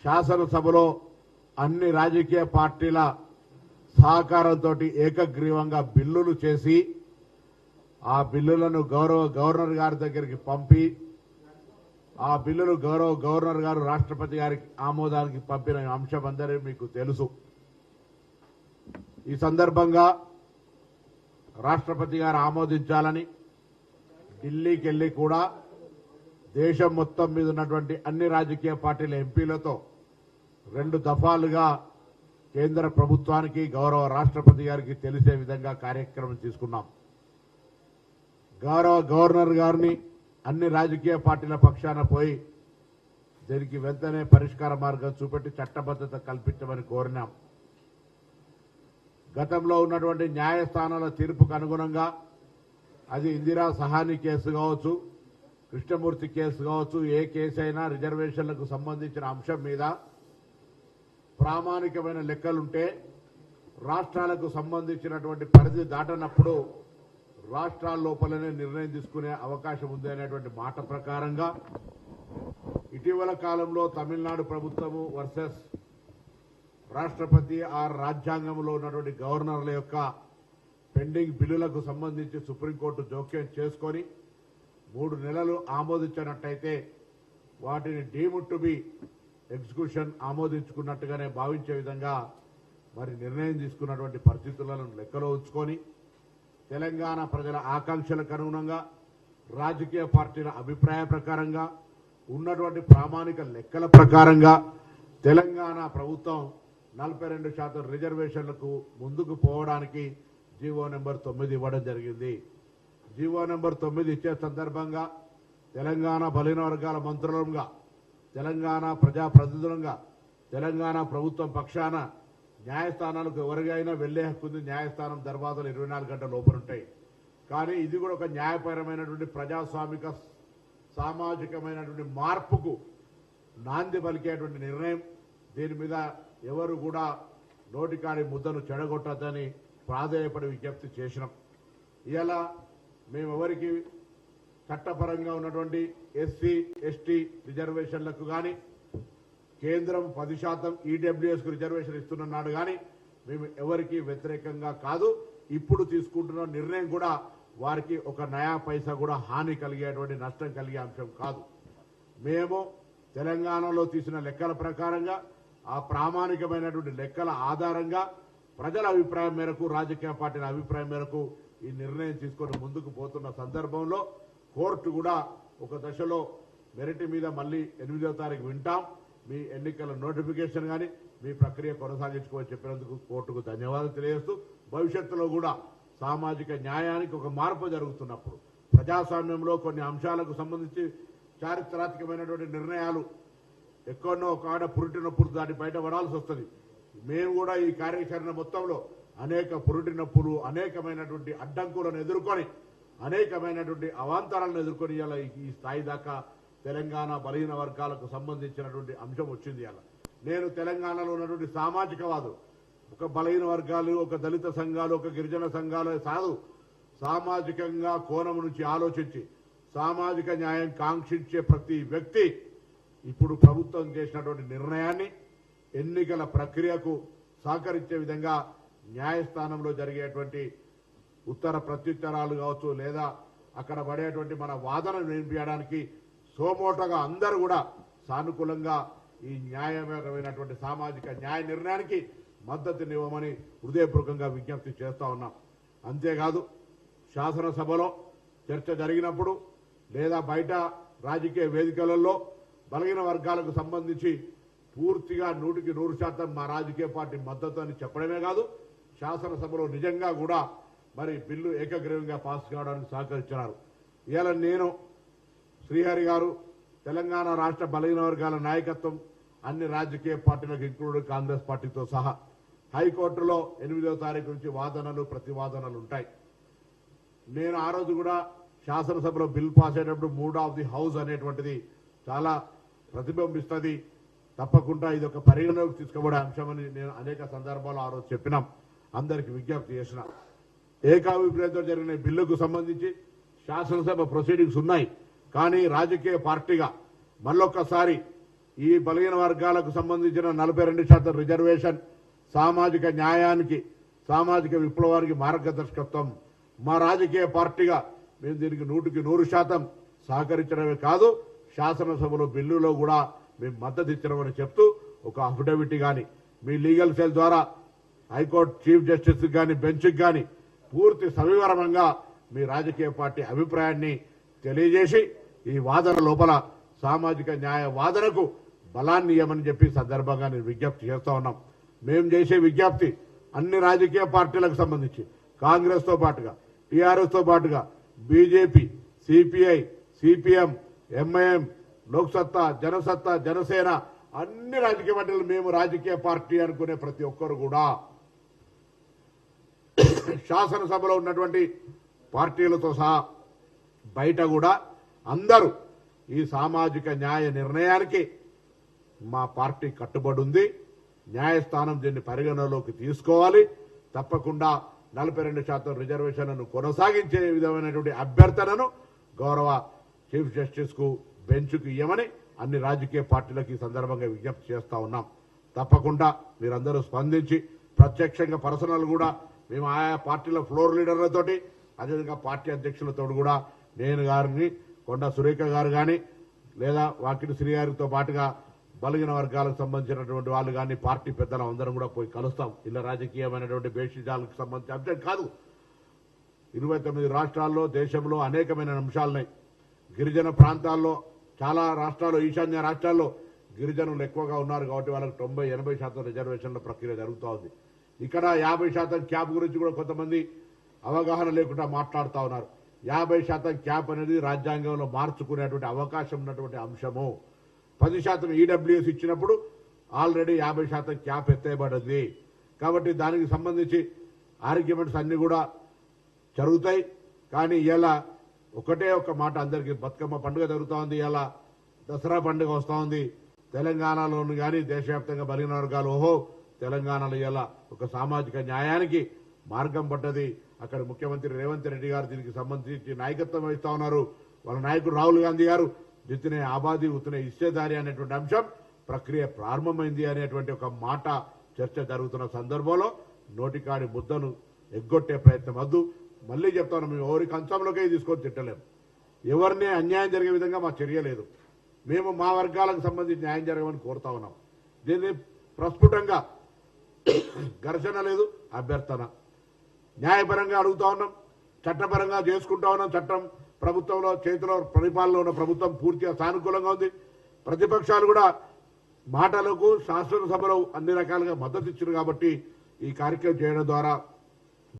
శాసనసభలో అన్ని రాజకీయ పార్టీల సహకారంతో ఏకగ్రీవంగా బిల్లులు చేసి ఆ బిల్లులను గవర్నర్ గారి దగ్గరికి పంపి ఆ బిల్లులు గవర్నర్ గారు రాష్ట్రపతి గారికి ఆమోదానికి పంపిన అంశం అందరికీ మీకు తెలుసు. ఈ సందర్భంగా రాష్ట్రపతి గారు ఆమోదించాలని ఢిల్లీకి వెళ్లి కూడా దేశం మొత్తం మీద ఉన్నటువంటి అన్ని రాజకీయ పార్టీల ఎంపీలతో 2 దఫాలుగా కేంద్ర ప్రభుత్వానికి గౌరవ రాష్ట్రపతి గారికి తెలిసే విధంగా కార్యక్రమం తీసుకున్నాం. గవర్నర్ గారిని అన్ని రాజకీయ పార్టీల పక్షాన పోయి దీనికి వెంటనే పరిష్కార మార్గం చూపెట్టి చట్టబద్ధత కల్పించమని కోరినాం. గతంలో ఉన్నటువంటి న్యాయస్థానాల తీర్పుకు అనుగుణంగా అది ఇందిరా సహాని కేసు కావచ్చు, కృష్ణమూర్తి కేసు కావచ్చు, ఏ కేసు అయినా రిజర్వేషన్లకు సంబంధించిన అంశం మీద ప్రామాణికమైన లెక్కలుంటే రాష్ట్రాలకు సంబంధించినటువంటి పరిధి దాటనప్పుడు రాష్ట్రాల లోపలనే నిర్ణయం తీసుకునే అవకాశం ఉంది అనేటువంటి మాట ప్రకారంగా ఇటీవల కాలంలో తమిళనాడు ప్రభుత్వము వర్సెస్ రాష్ట్రపతి రాజ్యాంగంలో ఉన్నటువంటి గవర్నర్ల యొక్క పెండింగ్ బిల్లులకు సంబంధించి సుప్రీంకోర్టు జోక్యం చేసుకొని 3 నెలలు ఆమోదించినట్టయితే వాటిని డీమ్డ్ టు బి ఎగ్జిక్యూషన్ ఆమోదించుకున్నట్టుగానే భావించే విధంగా మరి నిర్ణయం తీసుకున్నటువంటి పరిస్థితులను లెక్కలో ఉంచుకొని తెలంగాణ ప్రజల ఆకాంక్షలకు అనుగుణంగా రాజకీయ పార్టీల అభిప్రాయ ప్రకారంగా ఉన్నటువంటి ప్రామాణిక లెక్కల ప్రకారంగా తెలంగాణ ప్రభుత్వం 42% రిజర్వేషన్లకు ముందుకు పోవడానికి జీవో నెంబర్ 9 ఇవ్వడం జరిగింది. జీవో నెంబర్ 9 ఇచ్చే సందర్భంగా తెలంగాణ బలహీన వర్గాల మంత్రులంగా, తెలంగాణ ప్రజాప్రతినిధులంగా, తెలంగాణ ప్రభుత్వం పక్షాన న్యాయస్థానాలకు ఎవరికైనా వెళ్లే హక్కుంది. న్యాయస్థానం దర్వాజాలు 24 గంటల లోపల ఉంటాయి. కానీ ఇది కూడా ఒక న్యాయపరమైనటువంటి ప్రజాస్వామిక సామాజికమైనటువంటి మార్పుకు నాంది పలికేటువంటి నిర్ణయం. దీని మీద ఎవరు కూడా నోటికాడి ముద్దను చెడగొట్టద్దని ప్రాధేయపడి విజ్ఞప్తి చేసినాం. ఇలా మేమెవరికి చట్టపరంగా ఉన్నటువంటి ఎస్సీ ఎస్టీ రిజర్వేషన్లకు కానీ కేంద్రం 10% ఈడబ్ల్యూఎస్కు రిజర్వేషన్ ఇస్తున్నాడు కానీ మేము ఎవరికి వ్యతిరేకంగా కాదు. ఇప్పుడు తీసుకుంటున్న నిర్ణయం కూడా వారికి ఒక నయా పైసా కూడా హాని కలిగేటువంటి నష్టం కలిగే అంశం కాదు. మేము తెలంగాణలో తీసిన లెక్కల ప్రకారంగా ఆ ప్రామాణికమైనటువంటి లెక్కల ఆధారంగా ప్రజల అభిప్రాయం మేరకు, రాజకీయ పార్టీల అభిప్రాయం మేరకు ఈ నిర్ణయం తీసుకొని ముందుకు పోతున్న సందర్భంలో కోర్టు కూడా ఒక దశలో మెరిట్ మీద మళ్ళీ 8వ తారీఖు వింటాం. మీ ఎన్నికల నోటిఫికేషన్ కానీ మీ ప్రక్రియ కొనసాగించుకోవని చెప్పినందుకు కోర్టుకు ధన్యవాదాలు తెలియజేస్తూ భవిష్యత్తులో కూడా సామాజిక న్యాయానికి ఒక మార్పు జరుగుతున్నప్పుడు ప్రజాస్వామ్యంలో కొన్ని అంశాలకు సంబంధించి చారిత్రాత్మకమైనటువంటి నిర్ణయాలు ఎక్కడో ఒక ఆడ పురిటినప్పుడు దాన్ని బయటపడాల్సి వస్తుంది. మేము కూడా ఈ కార్యాచరణ మొత్తంలో అనేక పురిటినప్పుడు అనేకమైనటువంటి అడ్డంకులను ఎదుర్కొని అనేకమైనటువంటి అవాంతరాలను ఎదుర్కొని ఇలా ఈ స్థాయి దాకా తెలంగాణ బలహీన వర్గాలకు సంబంధించినటువంటి అంశం వచ్చింది. అలా నేను తెలంగాణలో ఉన్నటువంటి సామాజికవాదు ఒక బలహీన వర్గాలు, ఒక దళిత సంఘాలు, ఒక గిరిజన సంఘాలు కాదు, సామాజికంగా కోణం నుంచి ఆలోచించి సామాజిక న్యాయం కాంక్షించే ప్రతి వ్యక్తి ఇప్పుడు ప్రభుత్వం చేసినటువంటి నిర్ణయాన్ని ఎన్నికల ప్రక్రియకు సహకరించే విధంగా న్యాయస్థానంలో జరిగేటువంటి ఉత్తర ప్రత్యుత్తరాలు కావచ్చు లేదా అక్కడ పడేటువంటి మన వాదనను వినిపించడానికి సోమోటగా అందరూ కూడా సానుకూలంగా ఈ న్యాయపరమైనటువంటి సామాజిక న్యాయ నిర్ణయానికి మద్దతునివ్వమని హృదయపూర్వకంగా విజ్ఞప్తి చేస్తా ఉన్నాం. అంతేకాదు శాసనసభలో చర్చ జరిగినప్పుడు లేదా బయట రాజకీయ వేదికలలో బలహీన వర్గాలకు సంబంధించి పూర్తిగా 100% మా రాజకీయ పార్టీ మద్దతు అని చెప్పడమే కాదు, శాసనసభలో నిజంగా కూడా మరి బిల్లు ఏకగ్రీవంగా పాస్ కావడానికి సహకరించారు. ఇవాళ నేను శ్రీహరి గారు తెలంగాణ రాష్ట్ర బలహీన వర్గాల నాయకత్వం అన్ని రాజకీయ పార్టీలకు ఇంక్లూడ్ కాంగ్రెస్ పార్టీతో సహా హైకోర్టులో 8వ తారీఖు నుంచి వాదనలు ప్రతివాదనలు ఉంటాయి. నేను ఆ రోజు కూడా శాసనసభలో బిల్ పాస్ అయ్యేటప్పుడు మూడ్ ఆఫ్ ది హౌస్ అనేటువంటిది చాలా ప్రతిబింబిస్తుంది. తప్పకుండా ఇది ఒక పరిగణలోకి తీసుకోబడే అంశమని నేను అనేక సందర్భాల్లో ఆ రోజు చెప్పినాం, అందరికి విజ్ఞప్తి చేసిన. ఏకాభిప్రాయంతో జరిగిన బిల్లుకు సంబంధించి శాసనసభ ప్రొసీడింగ్స్ ఉన్నాయి. కానీ రాజకీయ పార్టీగా మళ్ళొక్కసారి ఈ బలహీన వర్గాలకు సంబంధించిన 42% రిజర్వేషన్ సామాజిక న్యాయానికి సామాజిక విప్లవానికి మార్గదర్శకత్వం. మా రాజకీయ పార్టీగా మేము దీనికి 100% సహకరించడమే కాదు, శాసనసభలో బిల్లులో కూడా మేము మద్దతు ఇచ్చినామని చెప్తూ ఒక అఫిడవిట్ కానీ మీ లీగల్ సెల్ ద్వారా హైకోర్టు చీఫ్ జస్టిస్ కానీ బెంచ్కి కానీ పూర్తి సవివరంగా మీ రాజకీయ పార్టీ అభిప్రాయాన్ని తెలియజేసి ఈ వాదన లోపల సామాజిక న్యాయ వాదనకు బలాన్ని ఇవ్వమని చెప్పి సందర్భంగా నేను విజ్ఞప్తి చేస్తా ఉన్నాం. మేము చేసే విజ్ఞప్తి అన్ని రాజకీయ పార్టీలకు సంబంధించి కాంగ్రెస్తో పాటుగా టీఆర్ఎస్తో పాటుగా BJP, CPI, CPM, MIM, Loksatta, Janasatta, Janasena అన్ని రాజకీయ పార్టీలు మేము రాజకీయ పార్టీ అనుకునే ప్రతి ఒక్కరు కూడా శాసనసభలో ఉన్నటువంటి పార్టీలతో సహా బయట కూడా అందరూ ఈ సామాజిక న్యాయ నిర్ణయానికి మా పార్టీ కట్టుబడి ఉంది. న్యాయస్థానం దీన్ని పరిగణలోకి తీసుకోవాలి. తప్పకుండా 42% రిజర్వేషన్లను కొనసాగించే విధమైనటువంటి అభ్యర్థనను గౌరవ చీఫ్ జస్టిస్ కు బెంచ్కు ఇవ్వమని అన్ని రాజకీయ పార్టీలకు ఈ సందర్భంగా విజ్ఞప్తి చేస్తా ఉన్నాం. తప్పకుండా మీరందరూ స్పందించి ప్రత్యక్షంగా పర్సనల్ కూడా మేము ఆయా పార్టీల ఫ్లోర్ లీడర్లతోటి అదేవిధంగా పార్టీ అధ్యక్షులతో కూడా నేను గారిని కొండా సురేఖ గారు కానీ లేదా వాకిటి శ్రీ గారితో పాటుగా బలహీన వర్గాలకు సంబంధించినటువంటి వాళ్ళు కానీ పార్టీ పెద్దలు అందరం కూడా పోయి కలుస్తాం. ఇలా రాజకీయమైనటువంటి బేషిజాలకు సంబంధించి అంశం కాదు. 29 రాష్ట్రాల్లో దేశంలో అనేకమైన అంశాలున్నాయి. గిరిజన ప్రాంతాల్లో చాలా రాష్ట్రాల్లో ఈశాన్య రాష్ట్రాల్లో గిరిజనులు ఎక్కువగా ఉన్నారు కాబట్టి వాళ్ళకి 90-80% రిజర్వేషన్ల ప్రక్రియ జరుగుతూ ఉంది. ఇక్కడ 50% క్యాప్ గురించి కూడా కొంతమంది అవగాహన లేకుండా మాట్లాడుతూ ఉన్నారు. 50% క్యాప్ అనేది రాజ్యాంగంలో మార్చుకునేటువంటి అవకాశం ఉన్నటువంటి అంశము. 10% ఈడబ్ల్యూఎస్ ఇచ్చినప్పుడు ఆల్రెడీ 50% క్యాప్ ఎత్తేయబడింది. కాబట్టి దానికి సంబంధించి ఆర్గ్యుమెంట్స్ అన్ని కూడా జరుగుతాయి. కానీ ఇలా ఒకటే ఒక మాట అందరికీ బతుకమ్మ పండుగ జరుగుతూ ఉంది, ఇలా దసరా పండుగ వస్తూ ఉంది. తెలంగాణలోని కానీ దేశవ్యాప్తంగా బలహీన వర్గాలు ఓహో తెలంగాణలో ఇలా ఒక సామాజిక న్యాయానికి మార్గం పడ్డది. అక్కడ ముఖ్యమంత్రి రేవంత్ రెడ్డి గారు దీనికి సంబంధించి నాయకత్వం వహిస్తా ఉన్నారు. వాళ్ళ నాయకుడు రాహుల్ గాంధీ గారు జితనే ఆబాదీ ఉతనే ఇచ్చేదారి అనేటువంటి అంశం ప్రక్రియ ప్రారంభమైంది అనేటువంటి ఒక మాట చర్చ జరుగుతున్న సందర్భంలో నోటికాడి ముద్దను ఎగ్గొట్టే ప్రయత్నం వద్దు. మళ్ళీ చెప్తాను, మేము ఎవరి కంచంలోకే తీసుకొని తిట్టలేము. ఎవరిని అన్యాయం జరిగే విధంగా మా చర్య లేదు. మేము మా వర్గాలకు సంబంధించి న్యాయం జరగమని కోరుతా ఉన్నాం. దీన్ని ప్రస్ఫుటంగా ఘర్షణ లేదు, అభ్యర్థన న్యాయపరంగా అడుగుతా ఉన్నాం, చట్టపరంగా చేసుకుంటా ఉన్నాం. చట్టం ప్రభుత్వంలో చేతిలో పరిపాలనలో ఉన్న ప్రభుత్వం పూర్తిగా సానుకూలంగా ఉంది. ప్రతిపక్షాలు కూడా మాటలకు శాసనసభలో అన్ని రకాలుగా మద్దతు ఇచ్చారు. కాబట్టి ఈ కార్యక్రమం చేయడం ద్వారా